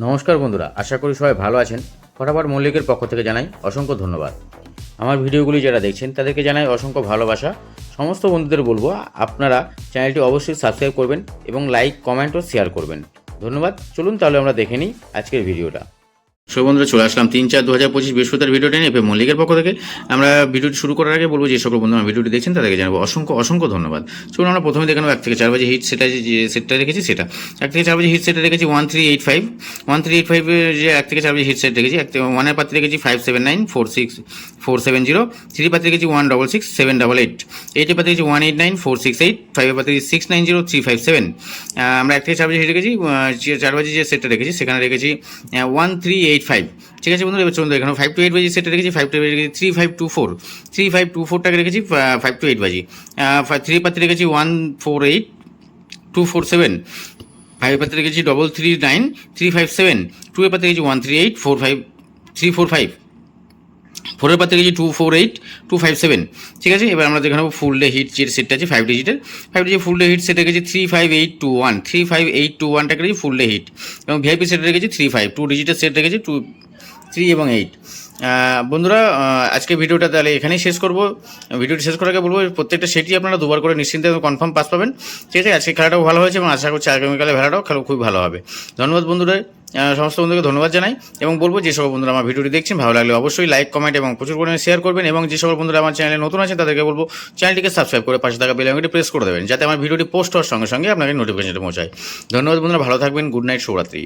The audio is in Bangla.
নমস্কার বন্ধুরা, আশা করি সবাই ভালো আছেন। ফটাফট মল্লিকের পক্ষ থেকে জানাই অসংখ্য ধন্যবাদ। আমার ভিডিওগুলি যারা দেখছেন তাদেরকে জানাই অসংখ্য ভালোবাসা। সমস্ত বন্ধুদের বলবো আপনারা চ্যানেলটি অবশ্যই সাবস্ক্রাইব করবেন এবং লাইক, কমেন্ট ও শেয়ার করবেন। ধন্যবাদ। চলুন তাহলে আমরা দেখে নিই আজকের ভিডিওটা। সো বন্ধুরা, চলে আসলাম 3/4/2025 বৃহস্পতিবার ভিডিওটা নিয়ে মল্লিকের পক্ষ থেকে। আমরা ভিডিওটি শুরু করার আগে বলবো যে সকল বন্ধু আমার ভিডিওটি দেখছেন তাদেরকে জানাবো অসংখ্য ধন্যবাদ। চলুন আমরা প্রথমে দেখে নেবো 1 থেকে 4 বাজে হিট সেটা যে সেটটা রেখেছি সেটা 1 থেকে 4 বাজে হিট সেটটা রেখেছি 1385 যে 1 থেকে 4 বাজে হিট সেট রেখেছি 1 এর পাত্রে রেখেছি 57946470, 3 পাত্রে রেখেছি 166788, 8 এর পাত্রে রেখেছি 189468, 5 এর পাত্রে রেখেছি 690357। আমরা 1 থেকে 4 বাজে হিট রেখেছি 4 বাজে যে সেটটা রেখেছি সেখানে রেখেছি 1385। ঠিক আছে বন্ধুরা, এবার চলুন এখানে 5 to 8 বাজি সেটা রেখেছি 5 to 8 রেখেছি 3524টাকে রেখেছি 5 to 8 বাজি। 3 পাত্রে রেখেছি 148247, 5 পাত্রে রেখেছি 339357, 2 এর পাত্রে রেখেছি 13845345, 4 এর পাত্রে রেখেছি 248257। ঠিক আছে, এবার আমরা দেখে নেবো ফুল ডে হিট যে সেটটা আছে 5 ডিজিটের ফুল ডে হিট সেট রেখেছি 35821টাকে রেখেছি ফুল ডে হিট, এবং ভিআইপি সেট রেখেছি 35, 2 ডিজিটের সেট রেখেছি 3 এবং 8। বন্ধুরা, আজকে ভিডিওটা তাহলে এখানেই শেষ করবো। ভিডিওটি শেষ করার আগে বলবো প্রত্যেকটা সেটই আপনারা দুবার করে নিশ্চিন্তে কনফার্ম পাস পাবেন। ঠিক আছে, আজকে খেলাটাও ভালো হয়েছে এবং আশা করছি আগামীকালে খেলাটাও খুবই ভালো হবে। ধন্যবাদ বন্ধুরা, সমস্ত বন্ধুকে ধন্যবাদ জানাই এবং বলবো যে সকল বন্ধুরা আমার ভিডিওটি দেখছেন ভালো লাগলে অবশ্যই লাইক, কমেন্ট এবং প্রচুর পরিমাণে শেয়ার করবেন, এবং যে সকল বন্ধুরা আমার চ্যানেলে নতুন আছেন তাদেরকে বলবো চ্যানেলটিকে সাবস্ক্রাইব করে পাশে থাকা বেল আইকনটি প্রেস করে দেবেন যাতে আমার ভিডিওটি পোস্ট হওয়ার সঙ্গে সঙ্গে আপনাকে নোটিফিকেশনটা পৌঁছায়। ধন্যবাদ বন্ধুরা, ভালো থাকবেন। গুড নাইট, শুভরাত্রি।